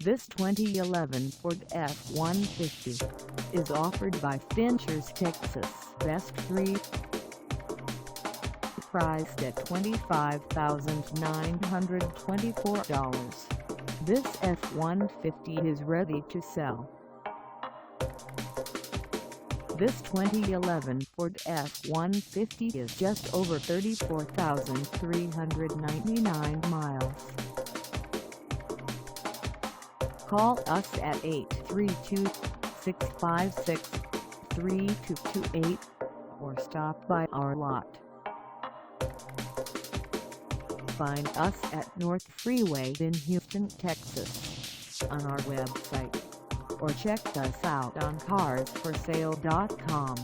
This 2011 Ford F-150 is offered by Finchers Texas, Best 3. Priced at $25,924, this F-150 is ready to sell. This 2011 Ford F-150 is just over 34,399 miles. Call us at 832-656-3228 or stop by our lot. Find us at North Freeway in Houston, Texas on our website, or check us out on carsforsale.com.